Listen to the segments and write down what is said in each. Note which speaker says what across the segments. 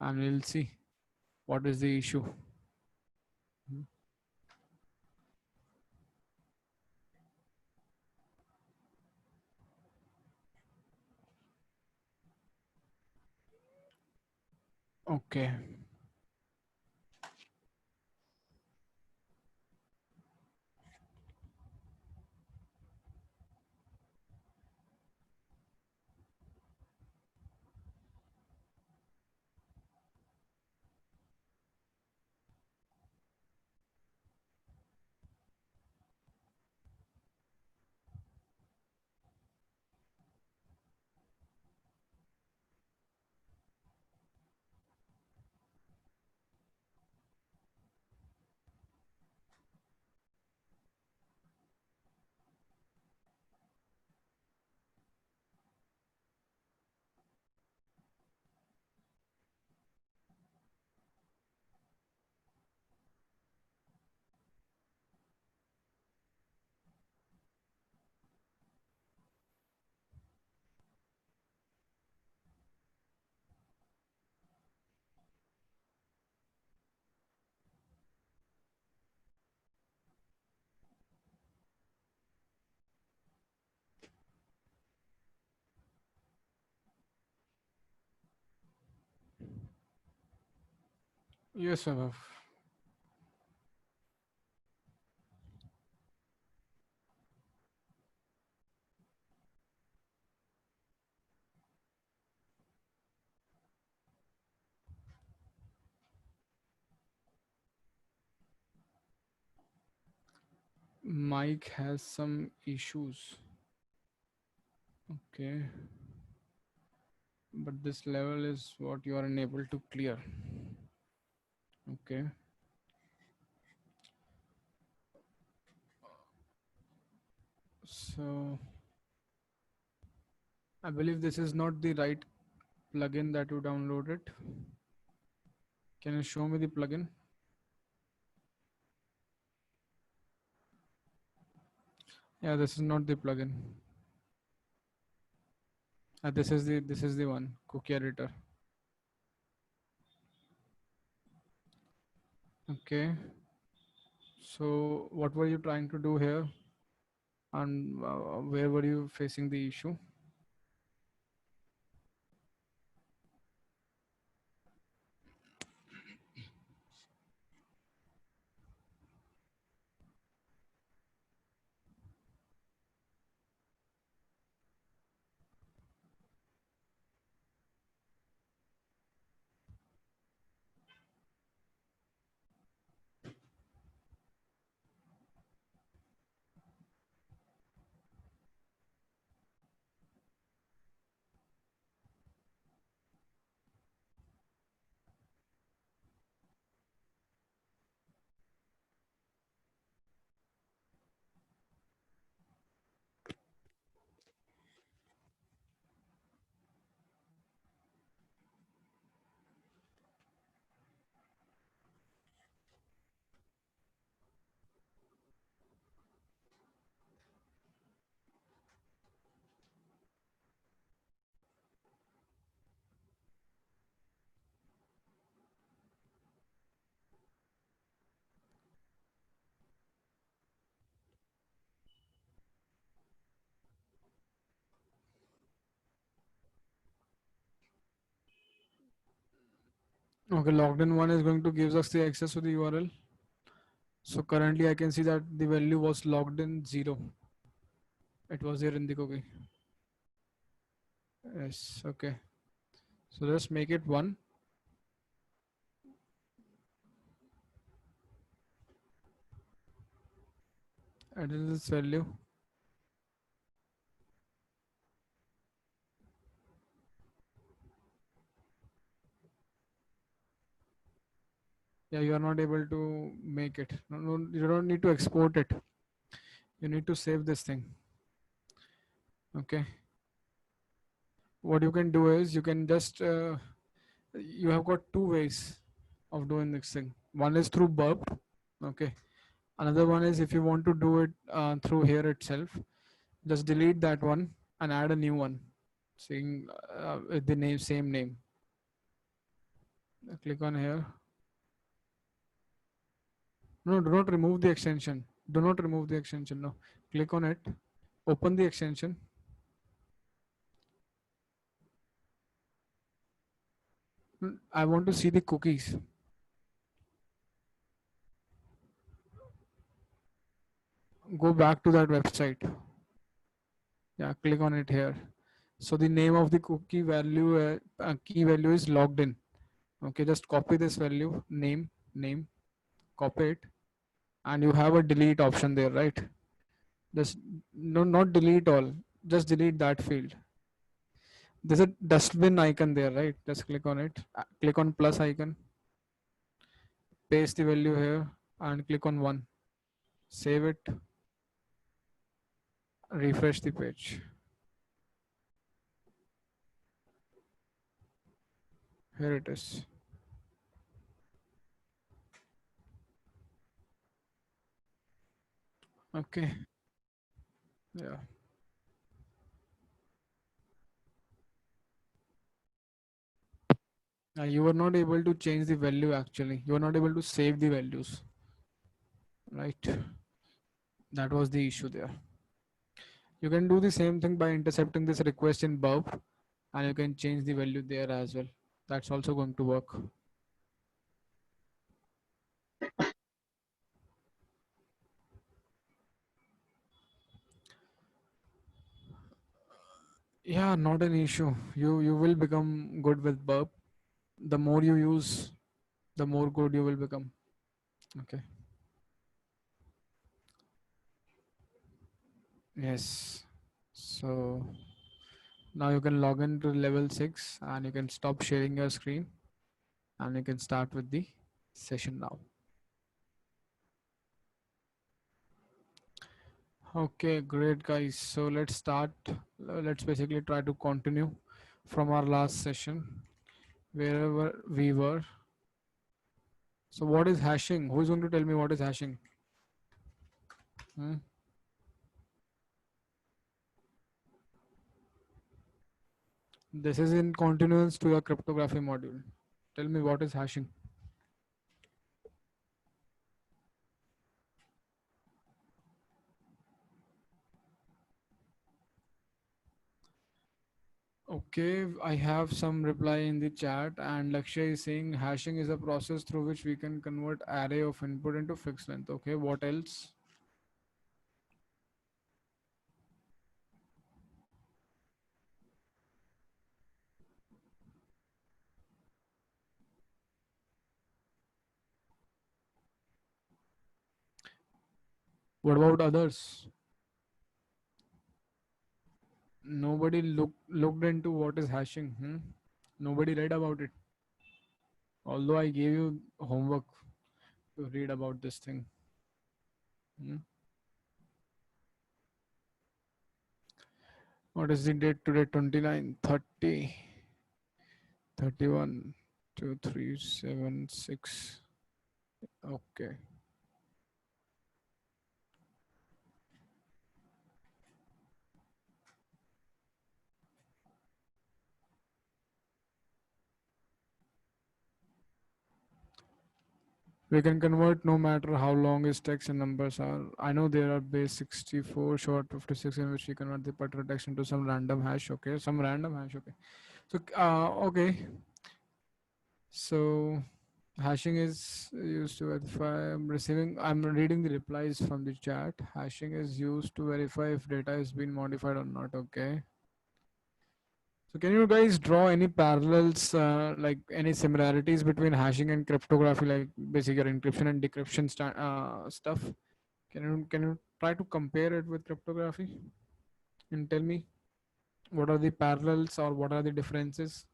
Speaker 1: and we'll see what is the issue. Mhm. Okay. Yes, Abhav. Mike has some issues. Okay, but this level is what you are unable to clear. Okay, so I believe this is not the right plugin that you downloaded. Can you show me the plugin? Yeah, this is not the plugin. This is the one, cookie editor. Okay, so what were you trying to do here, and where were you facing the issue? Okay, logged in one is going to give us the access to the URL. So currently I can see that the value was logged in 0. It was here in the cookie. Yes, okay. So let's make it 1. Add this value. Yeah, you are not able to make it. No, no, you don't need to export it. You need to save this thing. Okay. What you can do is you can just you have got two ways of doing this thing. One is through burp. Okay. Another one is if you want to do it through here itself, just delete that one and add a new one, saying with the name, same name. Click on here. No, do not remove the extension. Do not remove the extension. No, click on it. Open the extension. I want to see the cookies. Go back to that website. Yeah, click on it here. So the name of the cookie value, key value is logged in. Okay, just copy this value, name, copy it, and you have a delete option there, right? Just no, not delete all. Just delete that field. There's a dustbin icon there, right? Just click on it. Click on plus icon. Paste the value here and click on 1. Save it. Refresh the page. Here it is. Okay. Yeah. You were not able to change the value actually. You were not able to save the values, right? That was the issue there. You can do the same thing by intercepting this request in burp, and you can change the value there as well. That's also going to work. Yeah, not an issue. You will become good with burp. The more you use, the more good you will become. Okay. Yes. So now you can log in to level 6 and you can stop sharing your screen and you can start with the session now. Okay, great guys. So let's start. Let's basically try to continue from our last session wherever we were. So what is hashing? Who is going to tell me what is hashing? Hmm? This is in continuance to your cryptography module. Tell me what is hashing. Okay, I have some reply in the chat, and Lakshya is saying hashing is a process through which we can convert array of input into fixed length. Okay, what else? What about others? Nobody looked into what is hashing. Hmm? Nobody read about it. Although I gave you homework to read about this thing. Hmm? What is the date today? 29, 30, 31, 2, 3, 7, 6. Okay. We can convert no matter how long his text and numbers are. I know there are base 64, short 56 in which we convert the particular text into some random hash. Okay, some random hash. Okay. So, okay. So, hashing is used to verify. I'm reading the replies from the chat. Hashing is used to verify if data has been modified or not. Okay. So can you guys draw any parallels, like any similarities between hashing and cryptography, like basically your encryption and decryption stuff? Can you try to compare it with cryptography and tell me what are the parallels or what are the differences?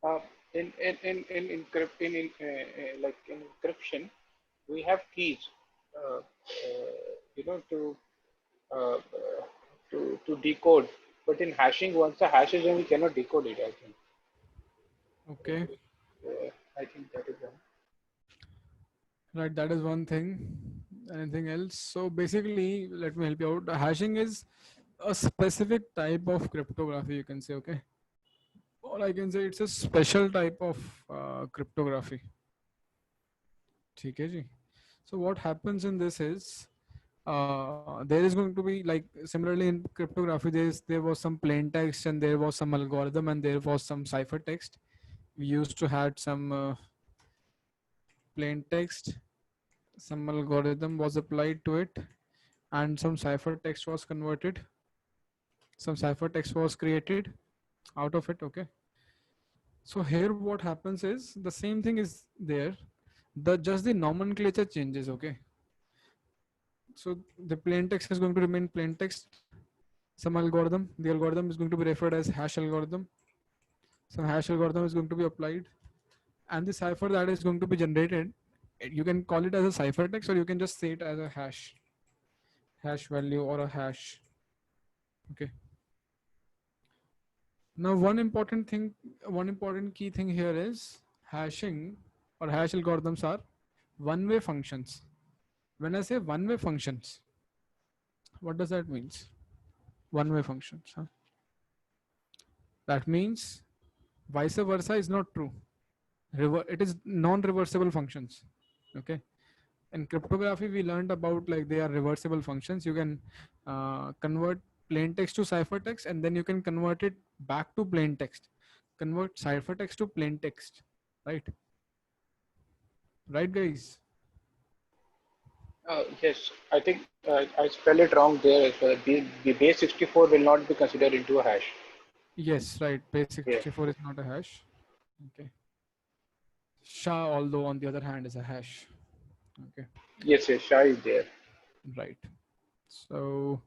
Speaker 2: Uh, like in encryption, we have keys, you know, uh, uh, to decode. But in hashing, once the hash is done, we cannot decode it. I think.
Speaker 1: Okay,
Speaker 2: I think that is one.
Speaker 1: right. That is one thing. Anything else? So basically, let me help you out. Hashing is a specific type of cryptography, you can say. Okay, or I can say it's a special type of cryptography. ठीक है जी. So what happens in this is there is going to be like similarly in cryptography there was some plain text and there was some algorithm and there was some cipher text. We used to had some plain text, some algorithm was applied to it, and some cipher text was converted, some cipher text was created out of it. Okay, so here what happens is the same thing is there, the just the nomenclature changes. Okay, so the plain text is going to remain plain text, some algorithm, the algorithm is going to be referred as hash algorithm, some hash algorithm is going to be applied, and the cipher that is going to be generated, you can call it as a ciphertext or you can just say it as a hash value or a hash. Okay, now one important key thing here is hashing or hash algorithms are one way functions. When I say one way functions, what does that means? One way functions, huh? That means vice versa is not true. It is non-reversible functions. Okay, in cryptography we learned about like they are reversible functions. You can convert plain text to ciphertext and then you can convert it back to plain text, convert ciphertext to plain text, right? Right, guys?
Speaker 2: Yes, I think I spell it wrong there as well. The base 64 will not be considered into a hash.
Speaker 1: Yes, right. Base
Speaker 2: Yeah.
Speaker 1: 64 is not a hash. Okay, sha although on the other hand is a hash. Okay,
Speaker 2: Yes, yes, SHA is there.
Speaker 1: right. So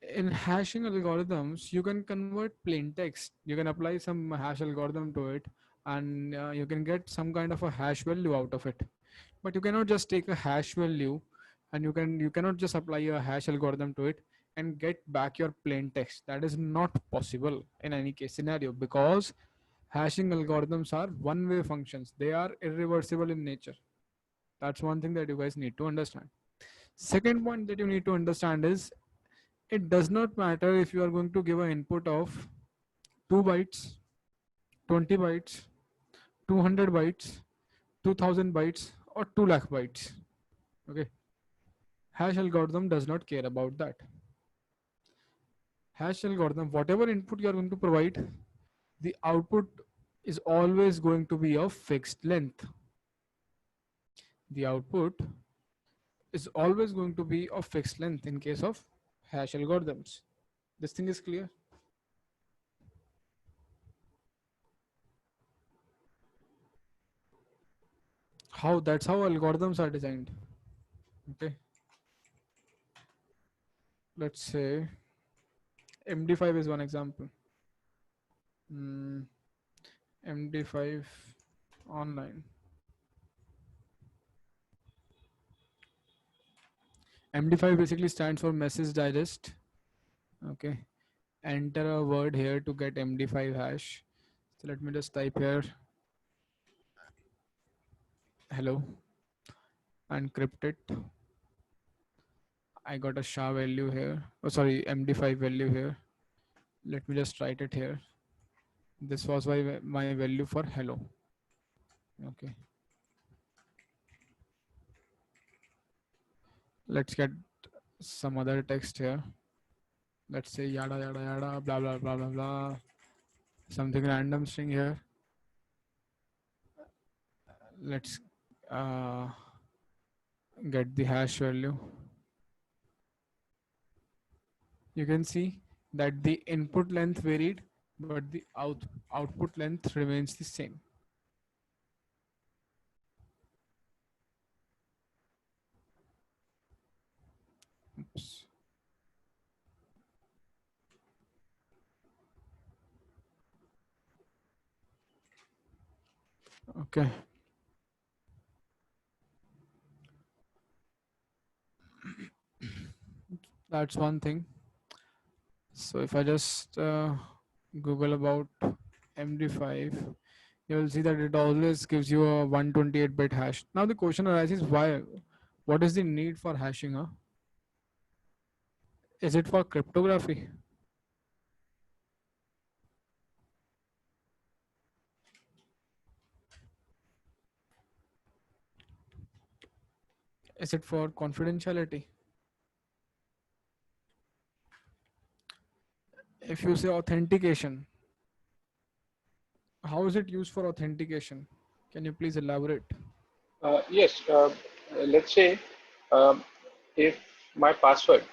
Speaker 1: in hashing algorithms you can convert plain text, you can apply some hash algorithm to it, and you can get some kind of a hash value out of it. But you cannot just take a hash value and you cannot just apply a hash algorithm to it and get back your plain text. That is not possible in any case scenario, because hashing algorithms are one way functions, they are irreversible in nature. That's one thing that you guys need to understand. Second point that you need to understand is it does not matter if you are going to give an input of 2 bytes, 20 bytes, 200 bytes, 2000 bytes, or 2 lakh bytes. Okay. Hash algorithm does not care about that. Hash algorithm, whatever input you are going to provide, the output is always going to be of fixed length. The output is always going to be of fixed length in case of hash algorithms. This thing is clear. How that's how algorithms are designed. Okay, let's say MD5 is one example. Mm, MD5 online. MD5 basically stands for message digest. Okay, enter a word here to get MD5 hash. So let me just type here hello and crypt it. I got a SHA value here. Oh, sorry, MD5 value here. Let me just write it here. This was my value for hello. Okay, let's get some other text here. Let's say yada yada yada blah blah blah blah blah. Something random string here. Let's uh, get the hash value. You can see that the input length varied, but the output length remains the same. Oops. Okay. That's one thing. So if I just Google about MD5, you'll see that it always gives you a 128-bit hash. Now the question arises, why? What is the need for hashing? Huh? Is it for cryptography? Is it for confidentiality? If you say authentication, how is it used for authentication? Can you please elaborate?
Speaker 2: Yes, let's say um, if my password,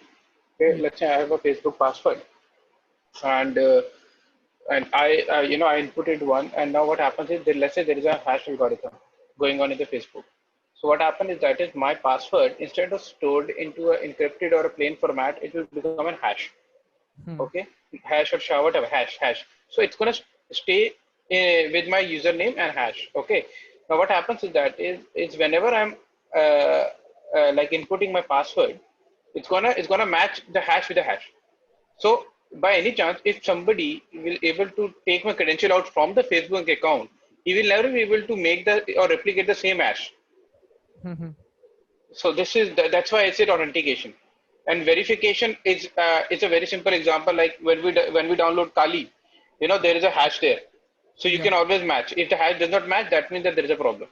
Speaker 2: okay,
Speaker 1: Hmm.
Speaker 2: let's say I have a Facebook password, and I inputted one, and now what happens is that let's say there is a hash algorithm going on in the Facebook. So what happens is that is my password, instead of stored into an encrypted or a plain format, it will become a hash.
Speaker 1: Hmm.
Speaker 2: Okay, hash or sha whatever, hash. So it's gonna stay with my username and hash. Okay, now what happens is that is whenever I'm like inputting my password, it's gonna match the hash with the hash. So by any chance, if somebody will able to take my credential out from the Facebook account, he will never be able to make the or replicate the same hash.
Speaker 1: Hmm.
Speaker 2: So this is that's why I said authentication. And verification is a very simple example. Like when we download Kali, there is a hash there, so you
Speaker 1: Yeah.
Speaker 2: can always match. If the hash does not match, that means that there is a problem.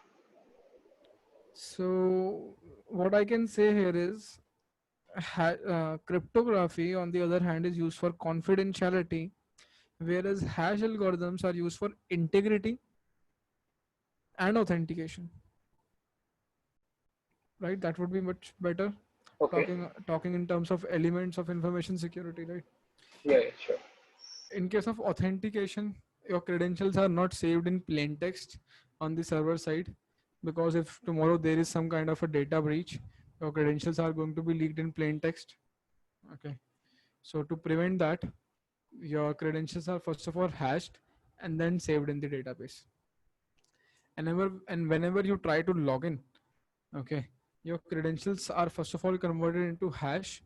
Speaker 1: So what I can say here is cryptography, on the other hand, is used for confidentiality, whereas hash algorithms are used for integrity and authentication. Right? That would be much better.
Speaker 2: Okay.
Speaker 1: Talking in terms of elements of information security. Right?
Speaker 2: Yeah, yeah, sure.
Speaker 1: In case of authentication, your credentials are not saved in plain text on the server side, because if tomorrow there is some kind of a data breach, your credentials are going to be leaked in plain text. Okay. So to prevent that, your credentials are first of all hashed and then saved in the database. And whenever you try to log in, okay, your credentials are first of all converted into hash,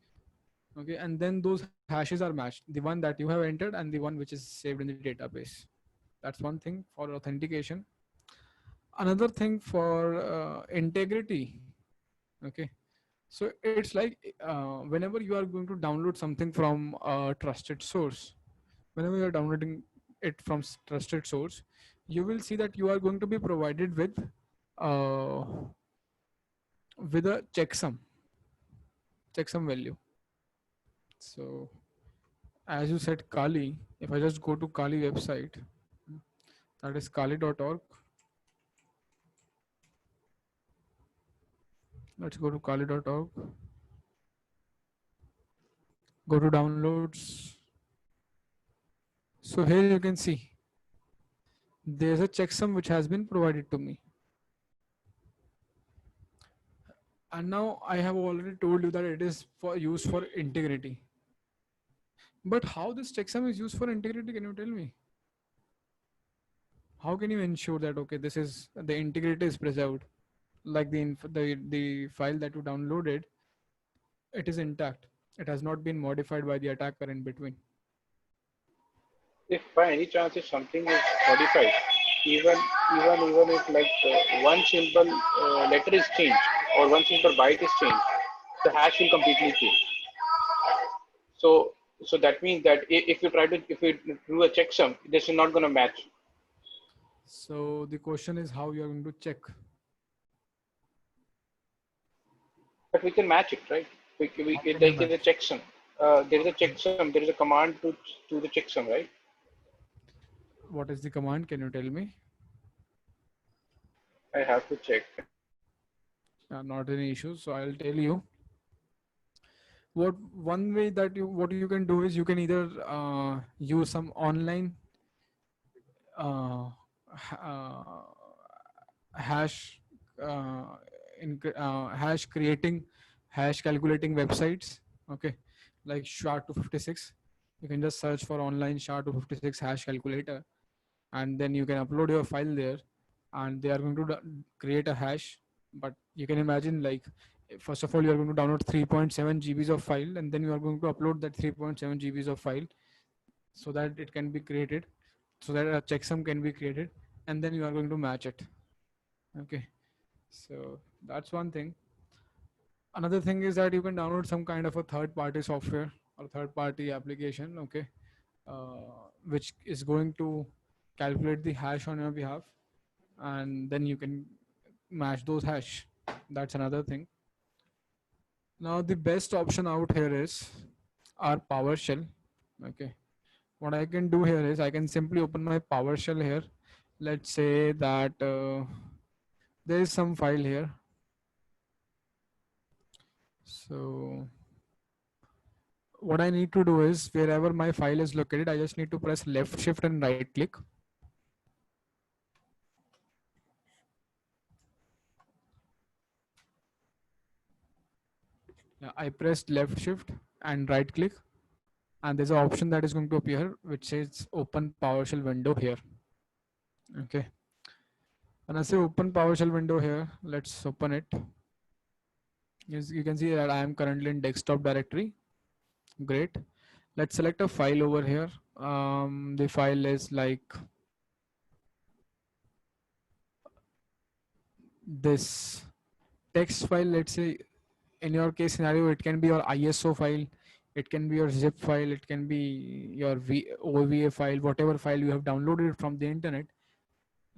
Speaker 1: okay, and then those hashes are matched, the one that you have entered and the one which is saved in the database. That's one thing for authentication. Another thing for integrity, okay. So it's like whenever you are going to download something from a trusted source, whenever you are downloading it from trusted source, you will see that you are going to be provided uh, with a checksum value. So as you said, Kali, if I just go to Kali website, that is kali.org. Let's go to kali.org, go to downloads. So here you can see there's a checksum which has been provided to me. And now I have already told you that it is for use for integrity. But how this checksum is used for integrity, can you tell me? How can you ensure that okay, this is the integrity is preserved, like the file that you downloaded, it is intact. It has not been modified by the attacker in between.
Speaker 2: If by any chance if something is modified, even even if like one simple letter is changed or one simple byte is changed, the hash will completely change. So so that means that if you do a checksum, this is not going to match.
Speaker 1: So the question is how you are going to check.
Speaker 2: But we can match it, right?
Speaker 1: How can you
Speaker 2: Like in the
Speaker 1: match?
Speaker 2: checksum, there is a checksum. There is a command to the checksum, right?
Speaker 1: What is the command? Can you tell me?
Speaker 2: I have to check.
Speaker 1: Not any issue. So I'll tell you. What one way that you can do is you can either use some online uh, hash hash creating, hash calculating websites, okay, like SHA-256. You can just search for online SHA-256 hash calculator, and then you can upload your file there, and they are going to create a hash. But you can imagine, like, first of all, you are going to download 3.7 GBs of file, and then you are going to upload that 3.7 GBs of file so that it can be created, so that a checksum can be created, and then you are going to match it. Okay, so that's one thing. Another thing is that you can download some kind of a third party software or third party application, okay, which is going to calculate the hash on your behalf, and then you can match those hash. That's another thing. Now the best option out here is our PowerShell. Okay, what I can do here is I can simply open my PowerShell here. Let's say that there is some file here. So what I need to do is, wherever my file is located, I just need to press left shift and right click. I pressed left shift and right click, and there's an option that is going to appear which says open PowerShell window here. Okay, and I say open PowerShell window here. Let's open it. Yes, you can see that I am currently in desktop directory. Great. Let's select a file over here. The file is like this text file. Let's say in your case scenario, it can be your ISO file, it can be your zip file, it can be your OVA file, whatever file you have downloaded from the internet.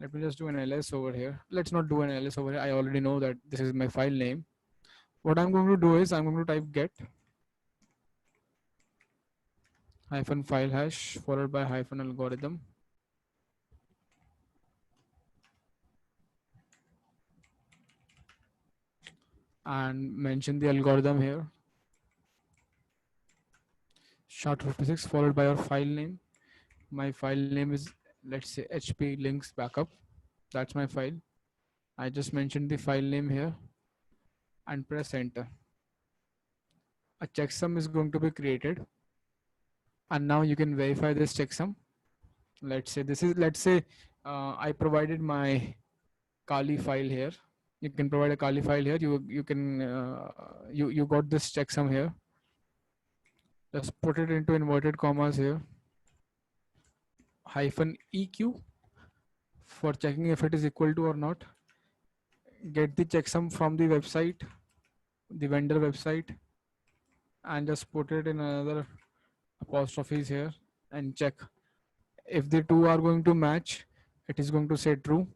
Speaker 1: Let me just do an ls over here. Let's not do an ls over here. I already know that this is my file name. What I'm going to do is I'm going to type get hyphen file hash followed by hyphen algorithm. And mention the algorithm here. SHA-256 followed by your file name. My file name is, let's say, HP links backup. That's my file. I just mentioned the file name here and press enter. A checksum is going to be created, and now you can verify this checksum. Let's say this is, let's say I provided my Kali file here. You can provide a Kali file here. You can you got this checksum here. Just put it into inverted commas here. Hyphen EQ for checking if it is equal to or not. Get the checksum from the website, the vendor website, and just put it in another apostrophes here and check. If the two are going to match, it is going to say true.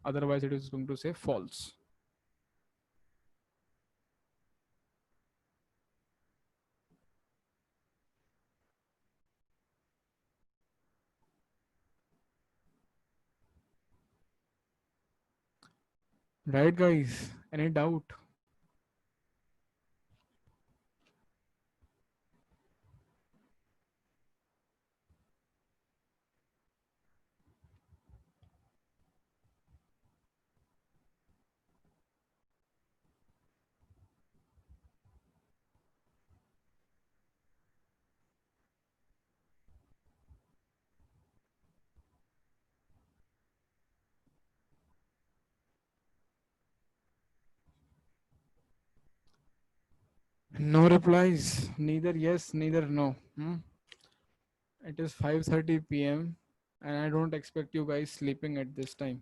Speaker 1: Otherwise, it is going to say false. Right, guys? Any doubt? No replies. Neither yes, neither no. It is 5:30 p.m. and I don't expect you guys sleeping at this time.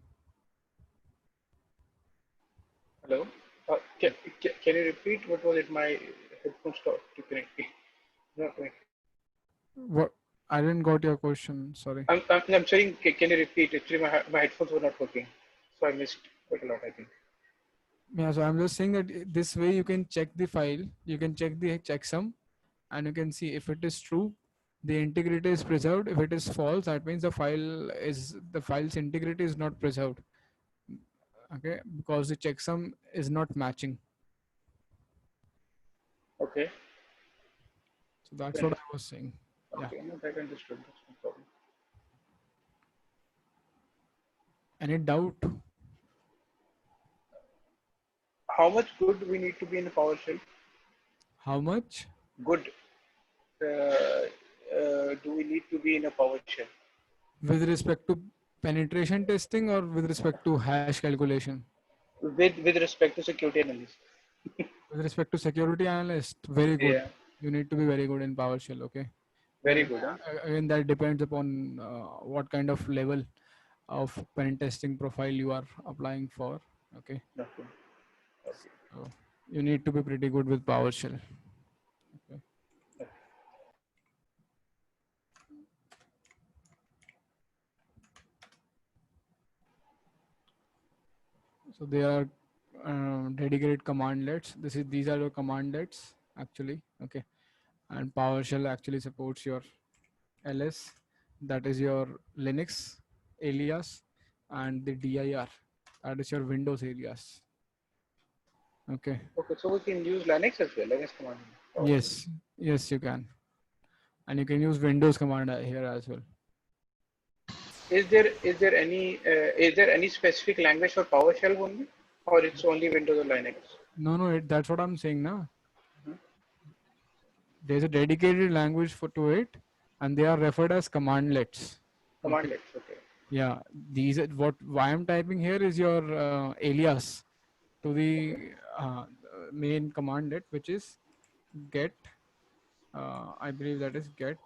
Speaker 2: Hello. Can you repeat what was it? My headphone stopped to connect me. Not connect.
Speaker 1: What? I didn't got your question. Sorry.
Speaker 2: I'm saying, can you repeat? Actually, my headphones were not working, so I missed quite a lot, I think.
Speaker 1: Yeah, so I'm just saying that this way you can check the file, you can check the checksum, and you can see if it is true, the integrity is preserved. If it is false, that means the file's integrity is not preserved. Okay, because the checksum is not matching.
Speaker 2: Okay.
Speaker 1: So that's
Speaker 2: Then,
Speaker 1: what I was saying. Yeah.
Speaker 2: okay, no, that understood. That's no problem.
Speaker 1: Any doubt?
Speaker 2: How much good we need to be in a PowerShell?
Speaker 1: How much?
Speaker 2: Good do we need to be in a PowerShell?
Speaker 1: With respect to Penetration testing or with respect to hash calculation?
Speaker 2: with respect to security analysis.
Speaker 1: With respect to security analyst, very good.
Speaker 2: Yeah,
Speaker 1: You need to be very good in PowerShell. Okay.
Speaker 2: very
Speaker 1: Then
Speaker 2: good. Huh?
Speaker 1: again, that depends upon what kind of level of pen testing profile you are applying for. Okay.
Speaker 2: Okay. Okay.
Speaker 1: So you need to be pretty good with PowerShell. Okay. So there are dedicated commandlets. These are your commandlets actually. Okay. And PowerShell actually supports your ls, that is your Linux alias, and the dir, that is your Windows alias. Okay.
Speaker 2: Okay. So we can use Linux as well. Linux command. PowerShell.
Speaker 1: Yes, you can, and you can use Windows command here as well.
Speaker 2: Is there any specific language for PowerShell only, or it's only Windows or Linux?
Speaker 1: No, that's what I'm saying now.
Speaker 2: Mhm.
Speaker 1: There's a dedicated language for to it, and they are referred as commandlets. Okay.
Speaker 2: Commandlets. Okay.
Speaker 1: Yeah, these are what why I'm typing here is your alias to
Speaker 2: Okay.
Speaker 1: the main commandlet, which is get. I believe that is get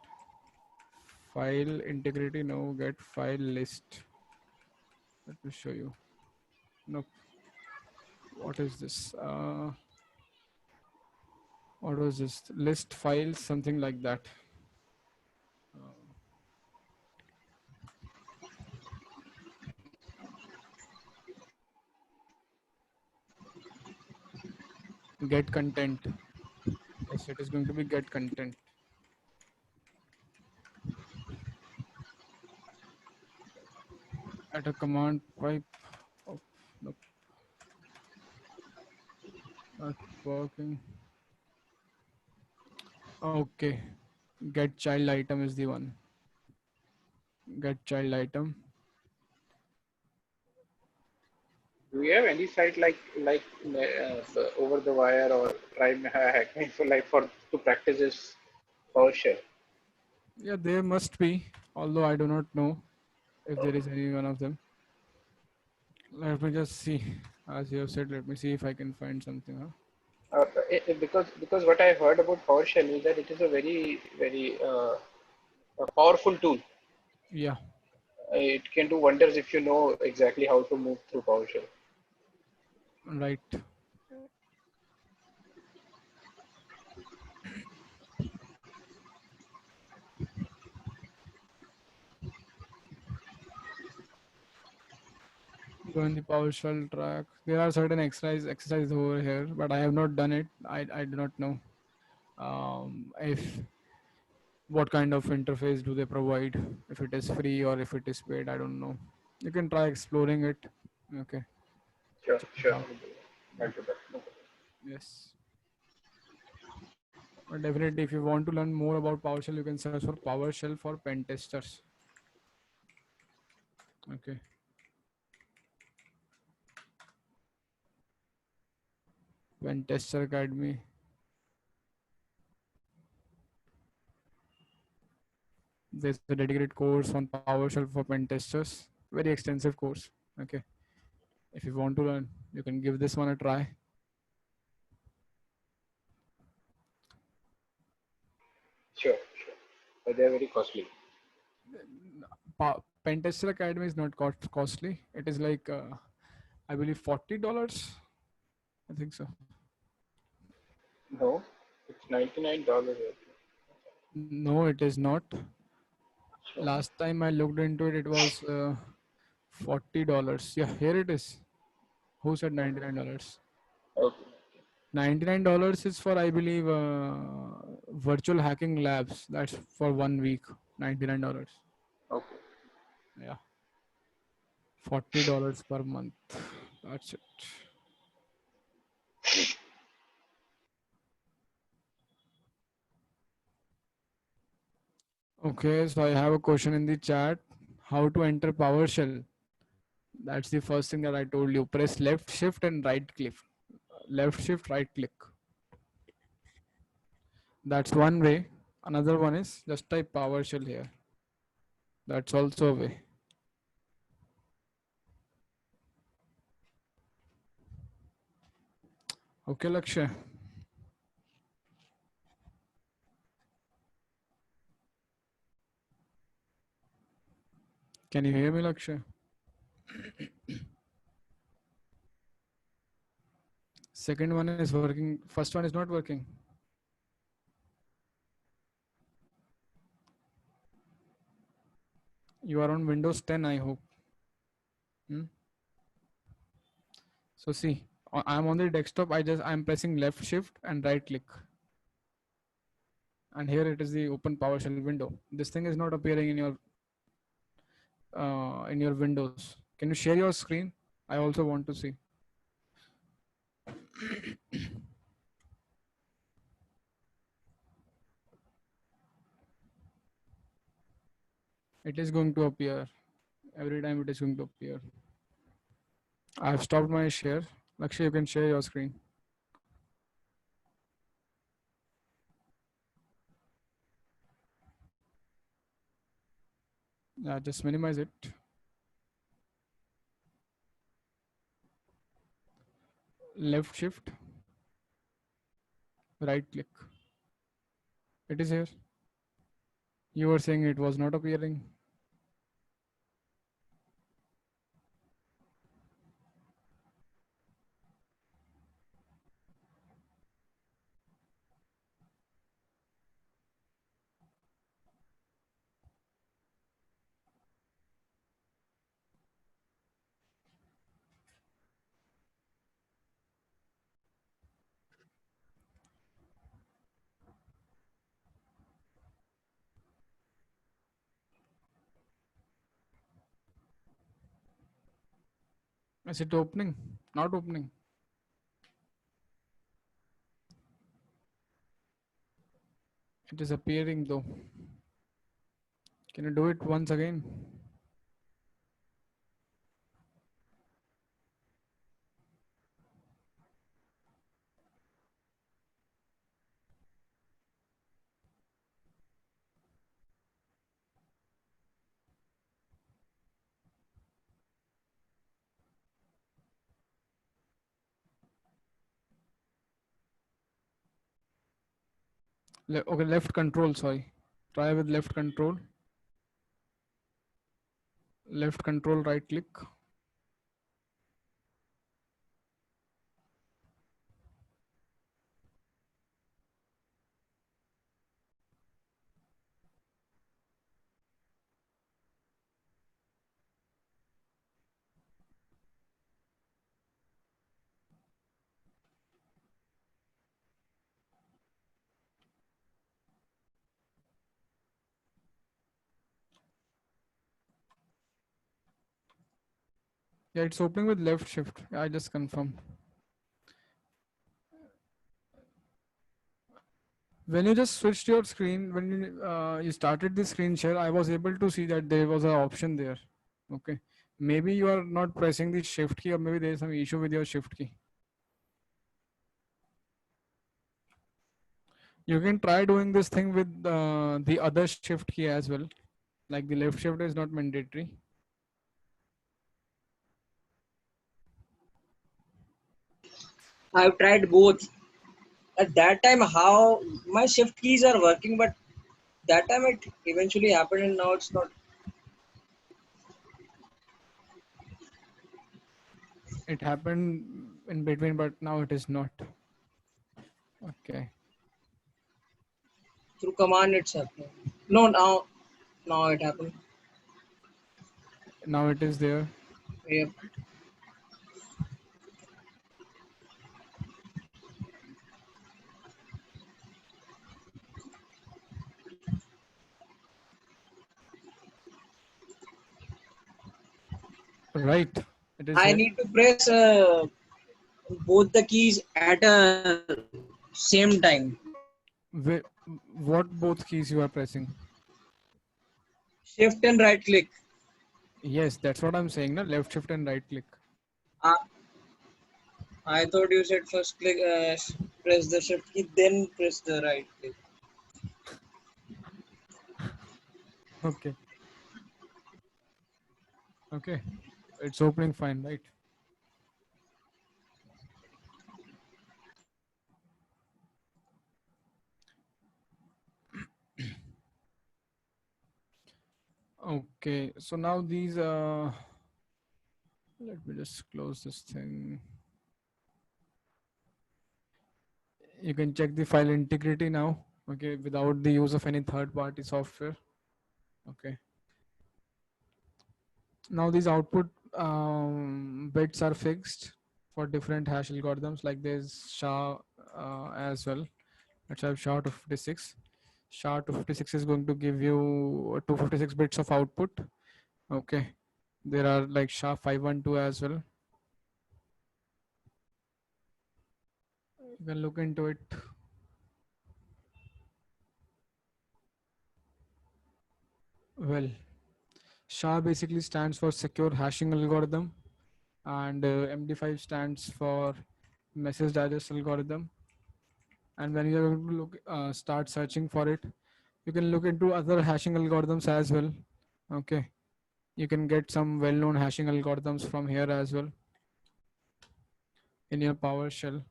Speaker 1: file integrity. No, get file list. Let me show you. Nope. What is this? What was this? List files, something like that. Get content. Yes, it is going to be get content. At a command pipe. Oh, nope, not working. Okay. Get child item is the one. Get child item.
Speaker 2: Do you have any site over the wire or try hacking for to practice this PowerShell?
Speaker 1: Yeah, there must be, although I do not know if there is any one of them. Let me just see. As you have said, let me see if I can find something. Huh?
Speaker 2: Because what I heard about PowerShell is that it is a very a powerful tool.
Speaker 1: Yeah,
Speaker 2: It can do wonders if you know exactly how to move through PowerShell.
Speaker 1: right. Go in the PowerShell track. There are certain exercises over here, but I have not done it. I do not know if what kind of interface do they provide, if it is free or if it is paid. I don't know. You can try exploring it. Okay,
Speaker 2: Sure,
Speaker 1: check it
Speaker 2: sure.
Speaker 1: out.
Speaker 2: I'll
Speaker 1: Yeah.
Speaker 2: do that. No problem.
Speaker 1: Yes. But definitely, if you want to learn more about PowerShell, you can search for PowerShell for pen testers. Okay. Pen Tester Academy. There's a dedicated course on PowerShell for pen testers. Very extensive course. Okay. If you want to learn, you can give this one a try.
Speaker 2: Sure, sure. But they're very costly.
Speaker 1: Pen Tester Academy is not costly. It is like I believe $40. I think so.
Speaker 2: No, it's $99.
Speaker 1: No, it is not.
Speaker 2: Sure.
Speaker 1: Last time I looked into it, it was $40. Yeah, here it is. Who said $99?
Speaker 2: Okay.
Speaker 1: $99 is for, I believe, virtual hacking labs. That's for 1 week. $99.
Speaker 2: Okay.
Speaker 1: Yeah, $40 per month. That's it. Okay, so I have a question in the chat. How to enter PowerShell? That's the first thing that I told you. Press left shift and right click. Left shift, right click. That's one way. Another one is just type PowerShell here. That's also a way. Okay, Lakshay. Can you hear me, Lakshay? Second one is working. First one is not working. You are on Windows 10, I hope. Hmm? So see, I'm on the desktop. I'm pressing left shift and right click, and here it is the open PowerShell window. This thing is not appearing in your Windows. Can you share your screen? I also want to see. It is going to appear every time. It is going to appear. I have stopped my share. Lakshay, you can share your screen. Yeah, just minimize it. Left shift, right click. It is here. You were saying it was not appearing. Is it opening? Not opening. It is appearing though. Can you do it once again? Okay, left control, sorry. Try with left control. Left control, right click. Yeah, it's opening with left shift. I just confirm. When you just switched your screen, when you started the screen share, I was able to see that there was an option there. Okay. Maybe you are not pressing the shift key, or maybe there is some issue with your shift key. You can try doing this thing with the other shift key as well. Like the left shift is not mandatory.
Speaker 3: I've tried both. At that time, how my shift keys are working, but that time it eventually happened, and now it's not.
Speaker 1: It happened in between, but now it is not. Okay.
Speaker 3: Through command it's happening. No, now it happened.
Speaker 1: Now it is there.
Speaker 3: Yep.
Speaker 1: Right. It is
Speaker 3: I
Speaker 1: there.
Speaker 3: need to press both the keys at a same time.
Speaker 1: Wh- what both keys you are pressing?
Speaker 3: Shift and right click.
Speaker 1: Yes, that's what I'm saying. Na? Left shift and right click.
Speaker 3: Uh, I thought you said first click, press the shift key, then press the right click.
Speaker 1: Okay. Okay. It's opening fine, right? Okay, so now these let me just close this thing. You can check the file integrity now, okay, without the use of any third party software. Okay, now these output bits are fixed for different hash algorithms, like there's SHA as well. Let's have SHA-256. SHA-256 is going to give you 256 bits of output. Okay, there are like SHA-512 as well. You can look into it. Well, SHA basically stands for secure hashing algorithm, and MD5 stands for message digest algorithm. And when you're going to start searching for it, you can look into other hashing algorithms as well. Okay, you can get some well-known hashing algorithms from here as well in your PowerShell.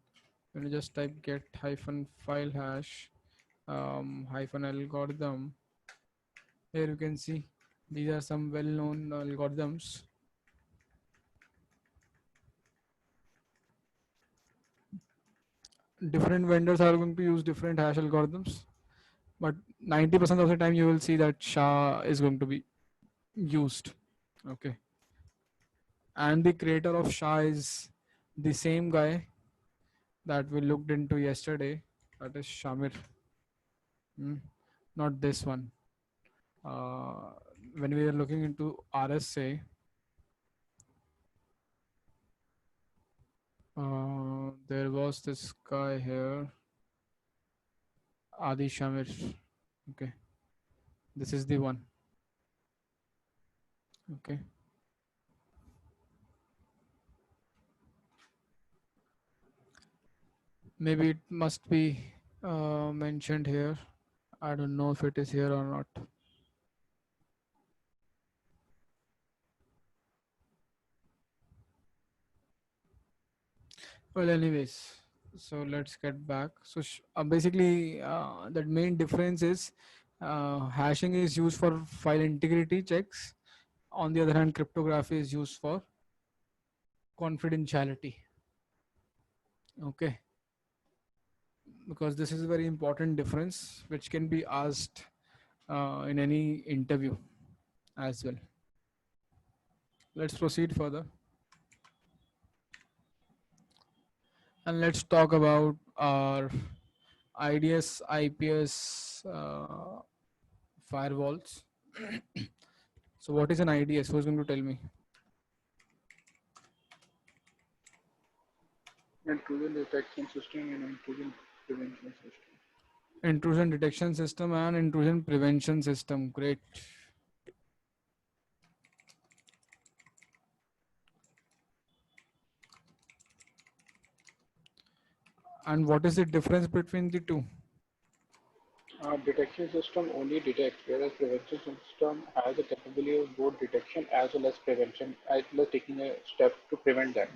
Speaker 1: When you just type get hyphen file hash hyphen algorithm, here you can see these are some well-known algorithms. Different vendors are going to use different hash algorithms, but 90% of the time you will see that SHA is going to be used. Okay, and the creator of SHA is the same guy that we looked into yesterday, that is Shamir. Not this one. uh, when we are looking into RSA, there was this guy here, Adi Shamir. Okay, this is the one. Okay, maybe it must be mentioned here. I don't know if it is here or not. Well, anyways, so let's get back. So basically, the main difference is hashing is used for file integrity checks. On the other hand, cryptography is used for confidentiality. Okay, because this is a very important difference which can be asked in any interview as well. Let's proceed further. And let's talk about our IDS, IPS firewalls. So what is an IDS? Who's going to tell me?
Speaker 2: Intrusion detection system and intrusion prevention system.
Speaker 1: Intrusion detection system and intrusion prevention system. Great. And what is the difference between the two?
Speaker 2: Detection system only detects, whereas prevention system has the capability of both detection as well as prevention, as well as taking a step to prevent them.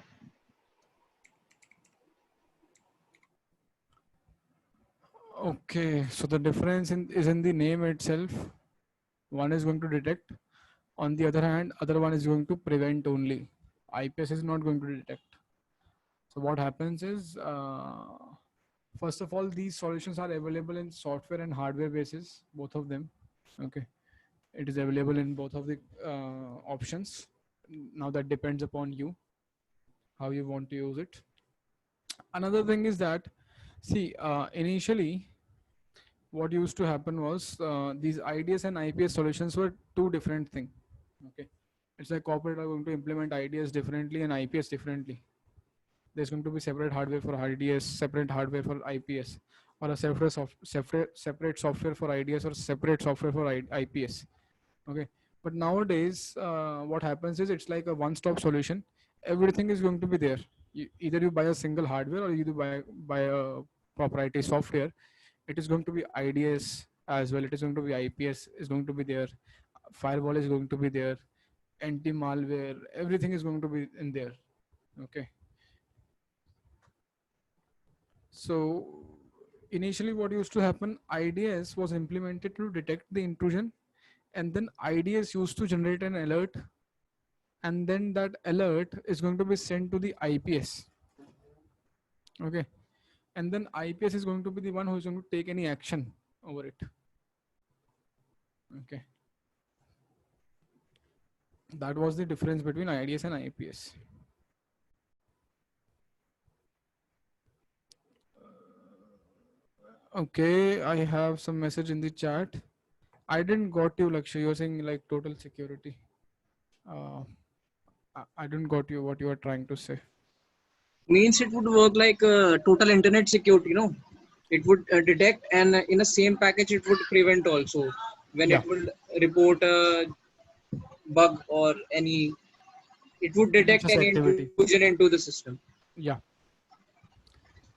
Speaker 1: Okay, so the difference is in the name itself. One is going to detect. On the other hand, other one is going to prevent only. IPS is not going to detect. So what happens is, first of all, these solutions are available in software and hardware basis, both of them. Okay, it is available in both of the options. Now that depends upon you, how you want to use it. Another thing is that, see, initially, what used to happen was these IDS and IPS solutions were two different things. Okay, it's like corporate are going to implement IDS differently and IPS differently. There's going to be separate hardware for IDS, separate hardware for IPS, or a separate software for IDS or separate software for IPS. Okay, but nowadays what happens is it's like a one-stop solution. Everything is going to be there. Either you buy a single hardware or you buy a proprietary software. It is going to be IDS as well. It is going to be IPS is going to be there. Firewall is going to be there. Anti-malware, everything is going to be in there. Okay. So initially what used to happen, IDS was implemented to detect the intrusion and then IDS used to generate an alert, and then that alert is going to be sent to the IPS. Okay, and then IPS is going to be the one who is going to take any action over it. Okay, that was the difference between IDS and IPS. Okay, I have some message in the chat. I didn't got you, Lakshya. You're saying like total security. I didn't got you what you are trying to say.
Speaker 3: Means it would work like total internet security, it would detect, and in the same package it would prevent also when
Speaker 1: Yeah,
Speaker 3: it will report a bug or any, it would detect
Speaker 1: malicious
Speaker 3: any
Speaker 1: activity.
Speaker 3: intrusion into the system.
Speaker 1: Yeah.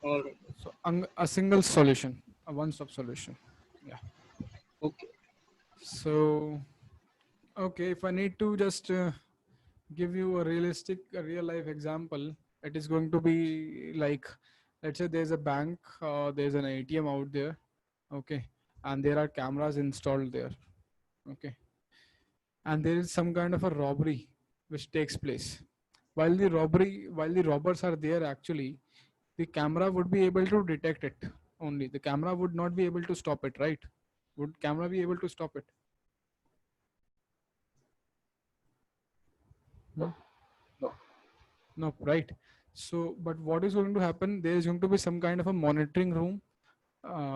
Speaker 3: All right.
Speaker 1: So a single solution, a one-stop solution. Yeah.
Speaker 3: Okay.
Speaker 1: So okay, if I need to just give you a realistic, a real life example, it is going to be like, let's say there's a bank, there's an ATM out there, okay, and there are cameras installed there, okay, and there is some kind of a robbery which takes place. While the robbers are there, actually, the camera would be able to detect it only. The camera would not be able to stop it, right? Would camera be able to stop it? Hmm?
Speaker 2: No.
Speaker 1: No, right. So, but what is going to happen? There is going to be some kind of a monitoring room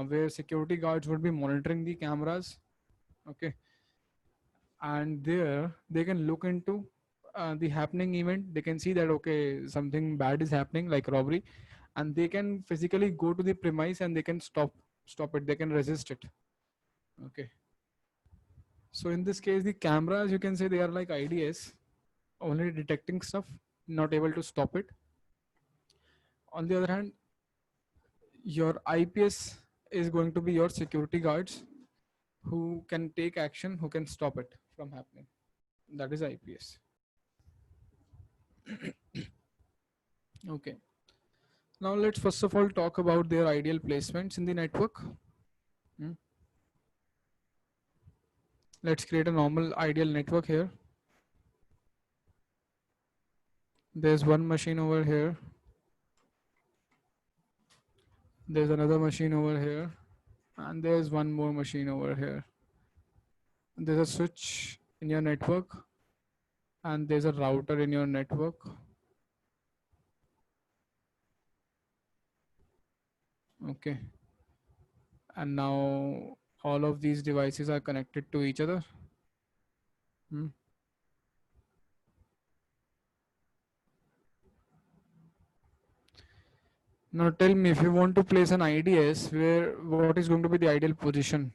Speaker 1: where security guards would be monitoring the cameras. Okay. And there they can look into the happening event. They can see that, okay, something bad is happening, like robbery, and they can physically go to the premise and they can stop it. They can resist it. Okay. So in this case, the cameras, you can say they are like IDS, only detecting stuff, not able to stop it. On the other hand, your IPS is going to be your security guards who can take action, who can stop it from happening. That is IPS. Okay. Now let's first of all talk about their ideal placements in the network. Hmm. Let's create a normal ideal network here. There's one machine over here. There's another machine over here. And there's one more machine over here. There's a switch in your network. And there's a router in your network. Okay. And now all of these devices are connected to each other. Hmm. Now tell me, if you want to place an IDS, what is going to be the ideal position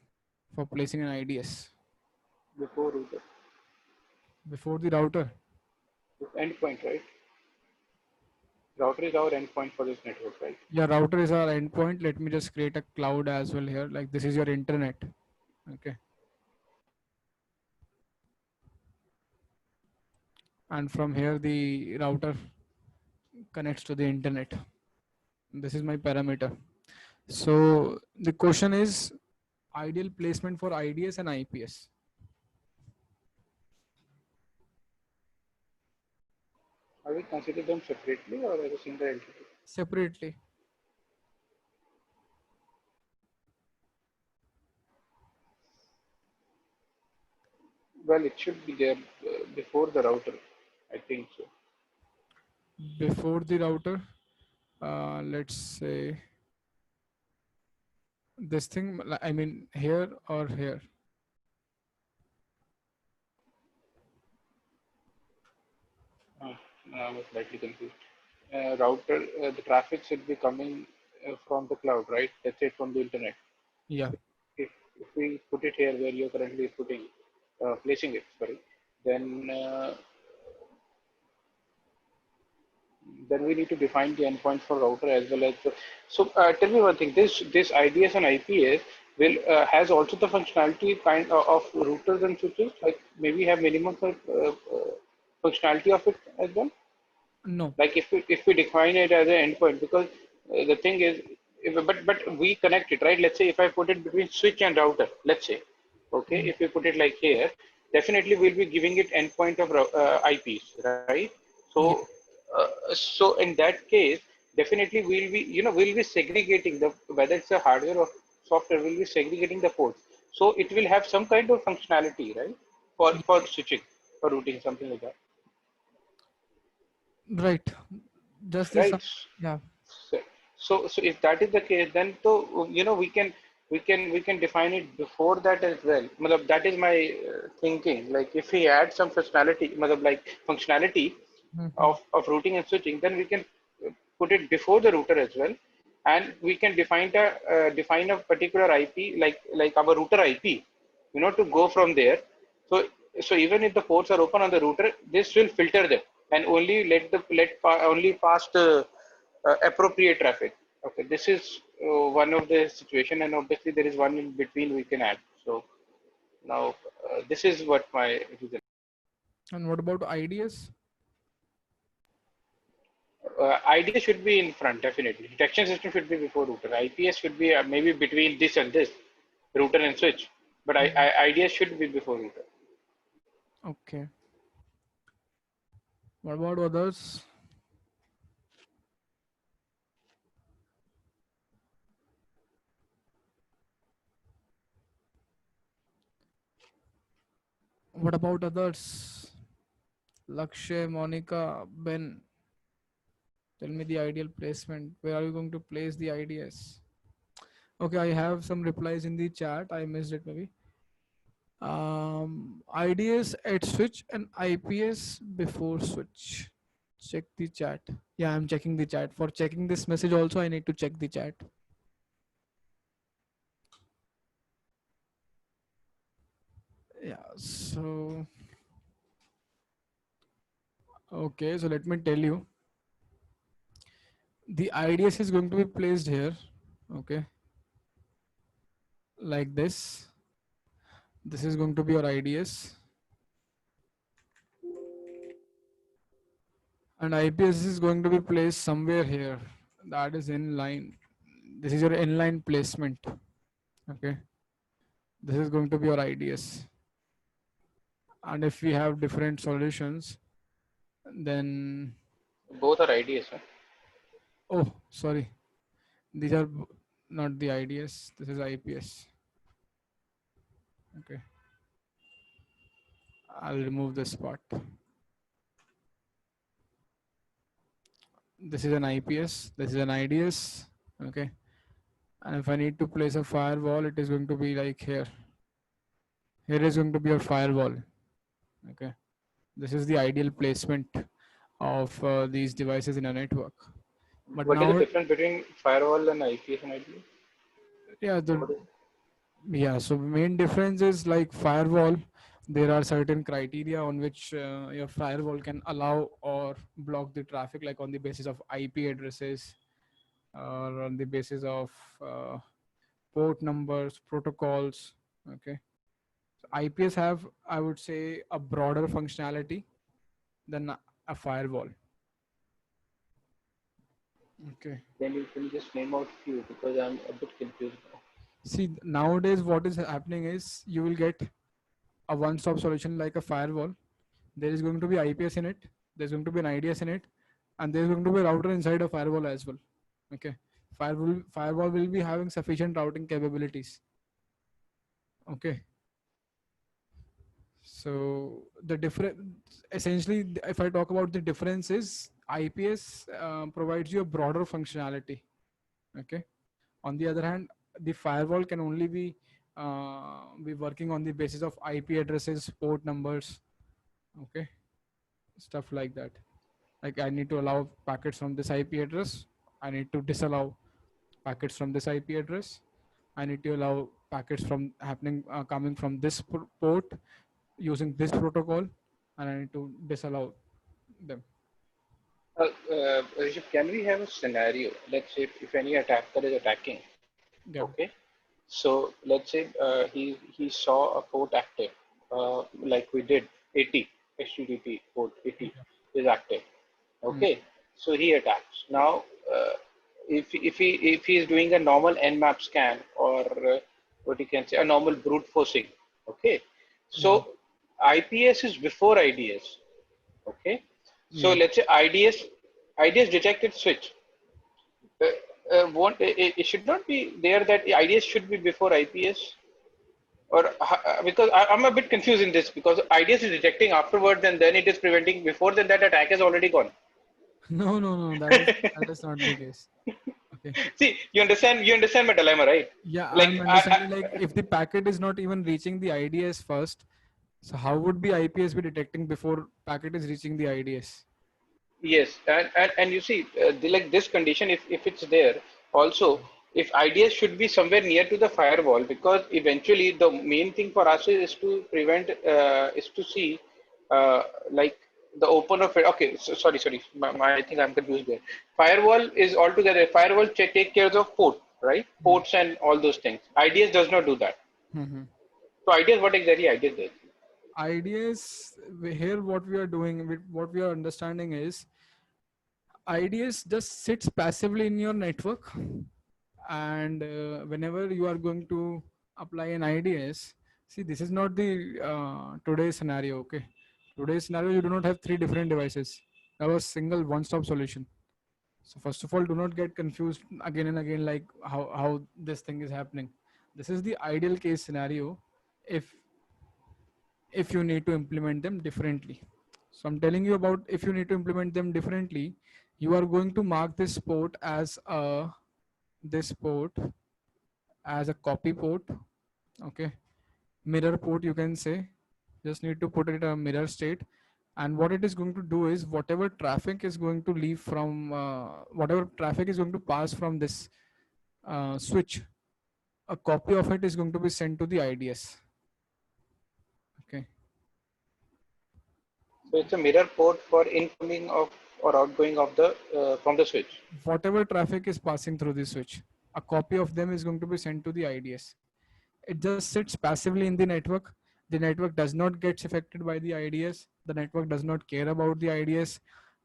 Speaker 1: for placing an IDS?
Speaker 2: Before router.
Speaker 1: Before the router?
Speaker 2: Endpoint, right? Router is our endpoint for this network, right?
Speaker 1: Yeah, router is our endpoint. Let me just create a cloud as well here. Like this is your internet. Okay. And from here, the router connects to the internet. This is my parameter. So the question is ideal placement for IDS and IPS.
Speaker 2: Are we consider them separately or as a single entity?
Speaker 1: Separately.
Speaker 2: Well, it should be there before the router. I think so.
Speaker 1: Before the router, let's say this thing, I mean here or here.
Speaker 2: I was slightly confused. Router, the traffic should be coming from the cloud, right? Let's say from the internet.
Speaker 1: Yeah.
Speaker 2: If we put it here where you're currently placing it, sorry, then then we need to define the endpoint for router as well as the. So tell me one thing. This IDS and IPS will has also the functionality kind of routers and switches. Like maybe have minimum functionality of it as well.
Speaker 1: No.
Speaker 2: Like if we define it as an endpoint, because the thing is, but we connect it, right? Let's say if I put it between switch and router, let's say, Okay, if we put it like here, definitely we'll be giving it endpoint of IPs, right?
Speaker 1: Yeah.
Speaker 2: So, so in that case, definitely we'll be, we'll be segregating the, whether it's a hardware or software, we'll be segregating the ports. So it will have some kind of functionality, right? For switching, for routing, something like that,
Speaker 1: Right. Just this.
Speaker 2: right?
Speaker 1: Yeah.
Speaker 2: So, so if that is the case, then so we can define it before that as well. Matlab, that is my thinking. Like if we add some functionality, matlab, like functionality
Speaker 1: Mhm.
Speaker 2: of routing and switching, then we can put it before the router as well, and we can define a particular IP, like our router IP, to go from there. So so even if the ports are open on the router, this will filter them and only only pass the appropriate traffic. Okay, this is one of the situation, and obviously there is one in between we can add. So now this is what my reason.
Speaker 1: And what about IDS?
Speaker 2: IDS should be in front, definitely. Detection system should be before router. IPS should be maybe between this and this, router and switch. But
Speaker 1: Mhm.
Speaker 2: IDS should be before router.
Speaker 1: Okay. What about others? What about others? Lakshay, Monica, Ben. Tell me the ideal placement. Where are you going to place the IDS? Okay, I have some replies in the chat. I missed it maybe. IDS at switch and IPS before switch. Check the chat. Yeah, I'm checking the chat. For checking this message also, I need to check the chat. Yeah, so okay, so let me tell you. The IDS is going to be placed here. Okay, like this. This is going to be your IDS. And IPS is going to be placed somewhere here. That is in line. This is your inline placement. Okay. This is going to be your IDS. And if we have different solutions, then
Speaker 2: Both are IDS. Huh?
Speaker 1: oh, sorry, these are not the IDS. This is IPS. Okay, I'll remove this part. This is an IPS. This is an IDS. Okay, and if I need to place a firewall, it is going to be like here. Here is going to be your firewall. Okay, this is the ideal placement of these devices in a network. But
Speaker 2: What is the
Speaker 1: now,
Speaker 2: difference between firewall and IPS and IDS?
Speaker 1: yeah,
Speaker 2: What is
Speaker 1: yeah. So main difference is like firewall. There are certain criteria on which your firewall can allow or block the traffic, like on the basis of IP addresses or on the basis of uh, port numbers, protocols. Okay. So IPS have, I would say, a broader functionality than a firewall. Okay.
Speaker 2: can you just name out few, because I'm a bit confused now.
Speaker 1: See, nowadays, what is happening is you will get a one-stop solution like a firewall. There is going to be IPS in it. There's going to be an IDS in it, and there's going to be a router inside a firewall as well. Okay, firewall will be having sufficient routing capabilities. Okay, so the different, essentially, if I talk about the differences, IPS provides you a broader functionality. Okay, on the other hand, the firewall can only be working on the basis of IP addresses, port numbers. Okay, stuff like that. Like I need to allow packets from this IP address. I need to disallow packets from this IP address. I need to allow packets from coming from this port using this protocol, and I need to disallow them.
Speaker 2: Rishabh, can we have a scenario? Let's say if any attacker is attacking,
Speaker 1: Yeah.
Speaker 2: okay? So let's say he saw a port active, like we did 80 HTTP port 80 is active.
Speaker 1: Mm.
Speaker 2: Okay, so he attacks. Now, if he is doing a normal Nmap scan, or what you can say, a normal brute forcing, Okay, so IPS is before IDS. Okay, so
Speaker 1: Yeah.
Speaker 2: let's say IDS detected switch. It should not be there that IDS should be before IPS, or because I'm a bit confused in this, because IDS is detecting afterwards and then it is preventing. Before then, that attack has already gone.
Speaker 1: No, no, no. That is not the case. Okay.
Speaker 2: See, you understand my dilemma, right?
Speaker 1: Yeah, I'm
Speaker 2: Like
Speaker 1: understanding. Like, if the packet is not even reaching the IDS first, so how would the IPS be detecting before packet is reaching the IDS?
Speaker 2: yes, and you see, like this condition, if it's there, also, if IDS should be somewhere near to the firewall, because eventually the main thing for us is to prevent, is to see, like the open of it. Okay, so, sorry, I think I'm confused there. Firewall is altogether, firewall take care of port, right?
Speaker 1: Hmm.
Speaker 2: Ports and all those things. IDS does not do that.
Speaker 1: Hmm.
Speaker 2: So IDS, what exactly IDS does?
Speaker 1: IDS, here what we are doing, what we are understanding is IDS just sits passively in your network, and whenever you are going to apply an IDS, see, this is not the today's scenario. Okay, today's scenario, you do not have three different devices. That was single one-stop solution. So first of all, do not get confused again and again, like how this thing is happening. This is the ideal case scenario if you need to implement them differently. So I'm telling you about, if you need to implement them differently, you are going to mark this port as a copy port. Okay, mirror port, you can say. Just need to put it a mirror state, and what it is going to do is whatever traffic is going to leave from whatever traffic is going to pass from this switch, a copy of it is going to be sent to the IDS. Okay.
Speaker 2: So it's a mirror port for incoming of or outgoing of the from the switch.
Speaker 1: Whatever traffic is passing through the switch, a copy of them is going to be sent to the IDS. It just sits passively in the network. The network does not get affected by the IDS. The network does not care about the IDS.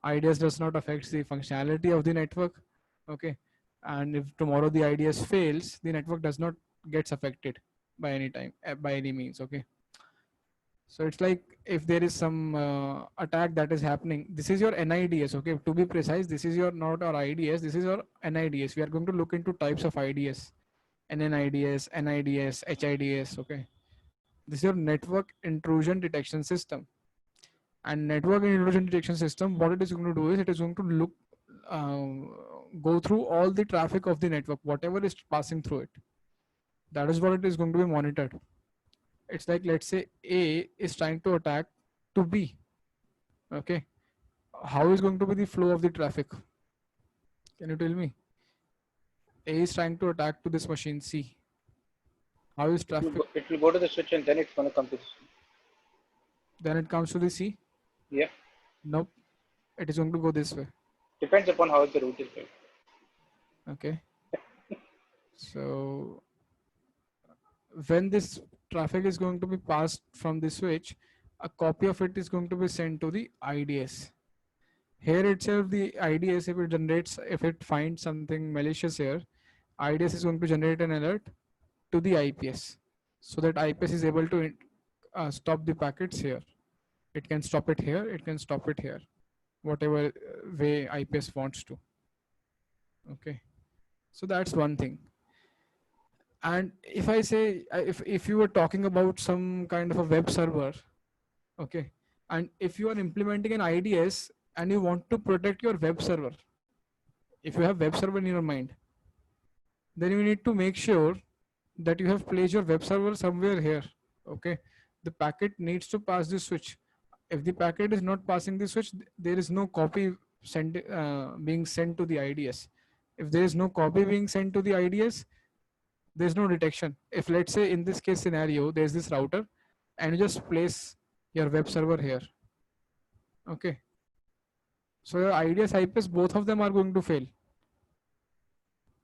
Speaker 1: IDS does not affect the functionality of the network. Okay. And if tomorrow the IDS fails, the network does not gets affected by any time, by any means. Okay. So it's like if there is some attack that is happening, this is your NIDS. Okay, to be precise, this is your not our IDS. This is your NIDS. We are going to look into types of IDS: NNIDS, NIDS, HIDS. Okay, this is your network intrusion detection system. And network intrusion detection system, what it is going to do is it is going to look, go through all the traffic of the network, whatever is passing through it. That is what it is going to be monitored. It's like, let's say A is trying to attack to B. Okay, how is going to be the flow of the traffic? Can you tell me? A is trying to attack to this machine C. How is traffic?
Speaker 2: It will go to the switch and then it's going to come to the switch.
Speaker 1: Then it comes to the C.
Speaker 2: Yeah,
Speaker 1: Nope, it is going to go this way.
Speaker 2: depends upon how the route is going.
Speaker 1: Okay, so when this traffic is going to be passed from the switch, a copy of it is going to be sent to the IDS. Here itself, the IDS, if it finds something malicious here, IDS is going to generate an alert to the IPS, so that IPS is able to stop the packets here. It can stop it here, it can stop it here, whatever way IPS wants to. Okay, so that's one thing. And if I say, if you were talking about some kind of a web server, okay, and if you are implementing an IDS and you want to protect your web server, if you have web server in your mind, then you need to make sure that you have placed your web server somewhere here. Okay, the packet needs to pass the switch. If the packet is not passing the switch, there is no copy being sent to the IDS. If there is no copy being sent to the IDS, there's no detection. If, let's say, in this case scenario, there's this router and you just place your web server here. Okay, so your IDS, IPS, both of them are going to fail,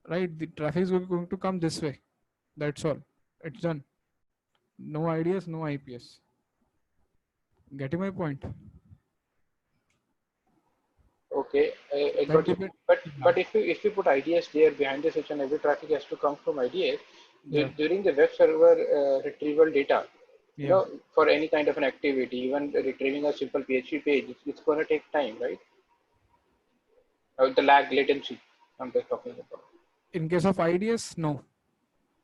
Speaker 1: right? The traffic is going to come this way. That's all. It's done. No IDS, no IPS. Getting my point?
Speaker 2: Okay, I
Speaker 1: That
Speaker 2: got you.
Speaker 1: depend.
Speaker 2: But if you put IDS there behind the switch and every traffic has to come from IDS,
Speaker 1: Yeah.
Speaker 2: during the web server retrieval data, You
Speaker 1: Yeah.
Speaker 2: know, for any kind of an activity, even retrieving a simple PHP page, it's going to take time, right? The lag latency I'm just talking about.
Speaker 1: In case of IDS, no.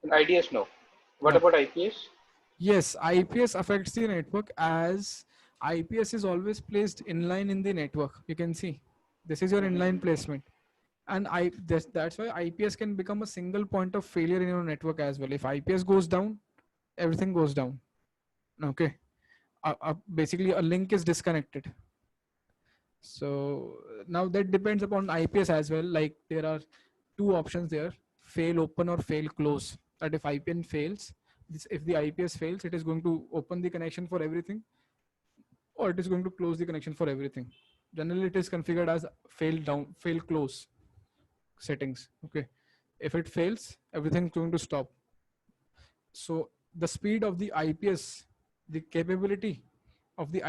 Speaker 2: In IDS, no. What
Speaker 1: No.
Speaker 2: about IPS?
Speaker 1: Yes, IPS affects the network as IPS is always placed inline in the network. You can see this is your inline placement. And that's why IPS can become a single point of failure in your network as well. If IPS goes down, everything goes down. Okay. Basically, a link is disconnected. So now that depends upon IPS as well. Like there are two options there: fail open or fail close. That if IPN fails, if the IPS fails, it is going to open the connection for everything, or it is going to close the connection for everything. Generally, it is configured as fail down, fail close settings. Okay. If it fails, everything is going to stop. So the speed of the IPS, the capability of the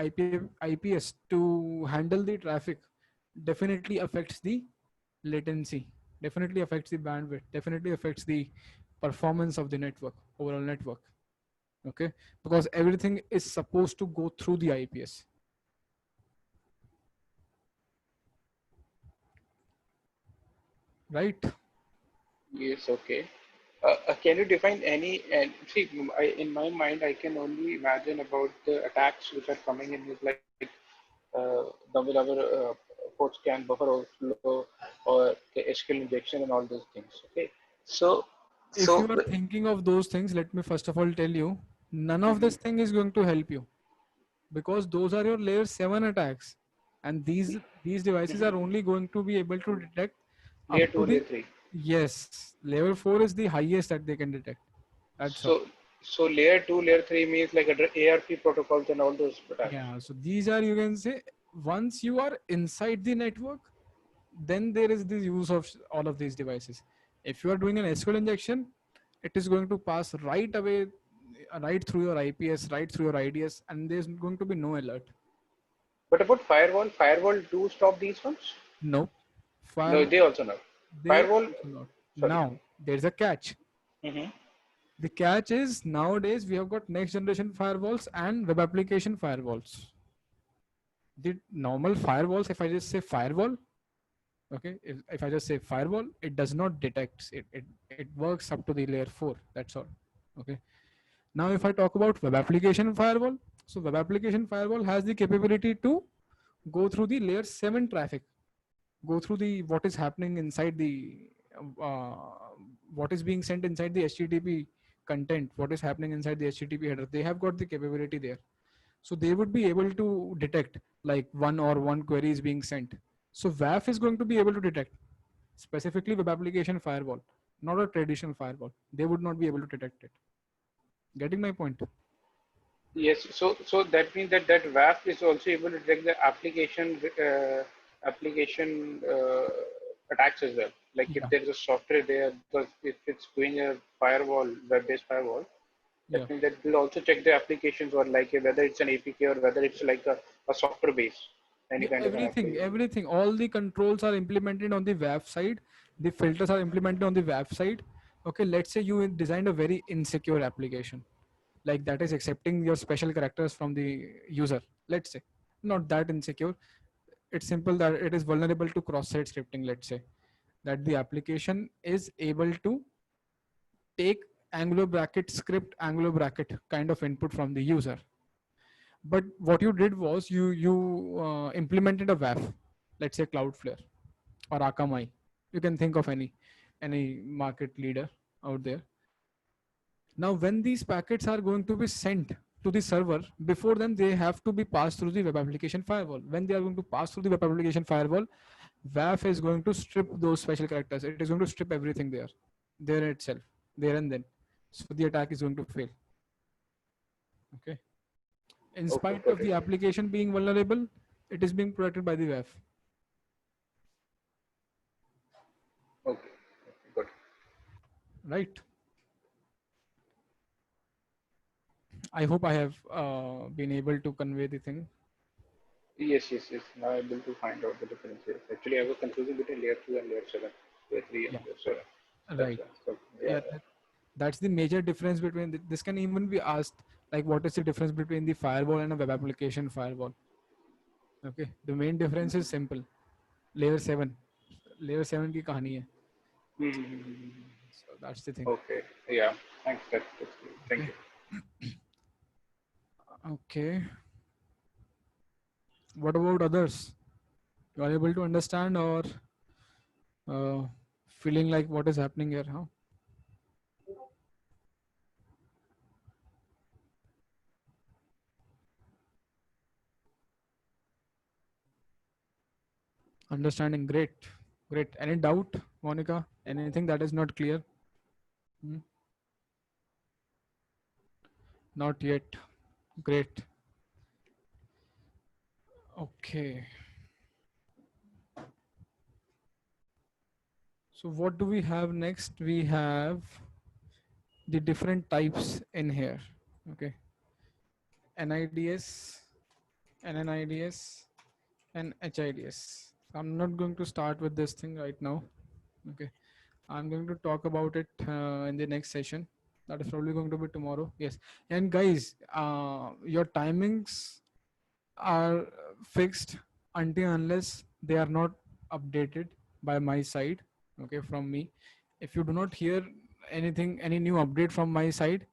Speaker 1: IPS to handle the traffic definitely affects the latency, definitely affects the bandwidth, definitely affects the performance of the network, overall network. Okay. Because everything is supposed to go through the IPS. Right.
Speaker 2: Yes, okay. Can you define any, and see, in my mind, I can only imagine about the attacks which are coming in is like double port scan, buffer overflow, or the SQL injection and all those things. Okay. So,
Speaker 1: If you
Speaker 2: so,
Speaker 1: are thinking of those things, let me first of all tell you, none of
Speaker 2: mhm,
Speaker 1: this thing is going to help you, because those are your layer 7 attacks, and these devices
Speaker 2: mhm.
Speaker 1: are only going to be able to detect up
Speaker 2: Layer
Speaker 1: to
Speaker 2: 2,
Speaker 1: the,
Speaker 2: layer 3.
Speaker 1: yes, level 4 is the highest that they can detect. That's all.
Speaker 2: So, so layer 2, layer 3 means like ARP protocols and all those attacks.
Speaker 1: Yeah, so these are, you can say, once you are inside the network, then there is the use of all of these devices. If you are doing an SQL injection, it is going to pass right away, right through your IPS, right through your IDS, and there's going to be no alert.
Speaker 2: But about firewall, firewall do stop these ones?
Speaker 1: No.
Speaker 2: No,
Speaker 1: Firewall,
Speaker 2: they also not.
Speaker 1: they
Speaker 2: Firewall,
Speaker 1: also not.
Speaker 2: sorry.
Speaker 1: Now, there's a catch.
Speaker 2: Hmm.
Speaker 1: The catch is nowadays we have got next generation firewalls and web application firewalls. The normal firewalls, if I just say firewall, okay, if I just say firewall, it does not detect. It works up to the layer 4. That's all. Okay. Now, if I talk about web application firewall, so web application firewall has the capability to go through the layer 7 traffic, go through the what is happening inside the uh, what is being sent inside the HTTP content, what is happening inside the HTTP header. They have got the capability there, so they would be able to detect like one query is being sent. So WAF is going to be able to detect specifically web application firewall, not a traditional firewall. They would not be able to detect it. Getting my point?
Speaker 2: Yes, so that means that WAF is also able to detect the application attacks as well. Like if
Speaker 1: Yeah,
Speaker 2: there is a software there, because if it's doing a firewall, web-based firewall,
Speaker 1: yeah.
Speaker 2: that means that will also check the applications or like whether it's an APK or whether it's like a software base, any
Speaker 1: Yeah,
Speaker 2: kind of an
Speaker 1: everything,
Speaker 2: activity.
Speaker 1: everything. All the controls are implemented on the WAF side. The filters are implemented on the WAF side. Okay, let's say you designed a very insecure application, like that is accepting your special characters from the user. Let's say not that insecure. It's simple that it is vulnerable to cross-site scripting. Let's say that the application is able to take Angular bracket script, Angular bracket kind of input from the user. But what you did was you implemented a WAF, let's say Cloudflare or Akamai. You can think of any market leader out there. Now, when these packets are going to be sent to the server, before then they have to be passed through the web application firewall. When they are going to pass through the web application firewall, WAF is going to strip those special characters. It is going to strip everything there itself, there and then. So the attack is going to fail. Okay. In
Speaker 2: Okay,
Speaker 1: spite
Speaker 2: got
Speaker 1: of
Speaker 2: it.
Speaker 1: the application being vulnerable, it is being protected by the WAF.
Speaker 2: Okay, got it.
Speaker 1: Right. I hope I have been able to convey the thing.
Speaker 2: Yes, yes, yes. Now I'm able to find out the differences. Actually, I was confusing between layer 2 and layer 7, layer 3 and
Speaker 1: Yeah.
Speaker 2: layer 7. That's
Speaker 1: Right.
Speaker 2: why. So, yeah,
Speaker 1: Yeah. That's the major difference between this can even be asked like what is the difference between the firewall and a web application firewall? Okay, the main difference is simple. Layer 7, layer 7 की कहानी है.
Speaker 2: Mm-hmm.
Speaker 1: So that's the thing.
Speaker 2: Okay. Yeah. Thanks. That's good. Thank
Speaker 1: Okay.
Speaker 2: you.
Speaker 1: Okay. What about others? You are able to understand or feeling like what is happening here? Huh? Understanding. Great. Great. Any doubt, Monica? Anything that is not clear? Hmm? Not yet. Great. Okay. So what do we have next? We have the different types in here. Okay. NIDS, NNIDS, and HIDS. I'm not going to start with this thing right now. Okay. I'm going to talk about it in the next session. That is probably going to be tomorrow. Yes. And guys, your timings are fixed until unless they are not updated by my side. Okay, from me. If you do not hear anything, any new update from my side,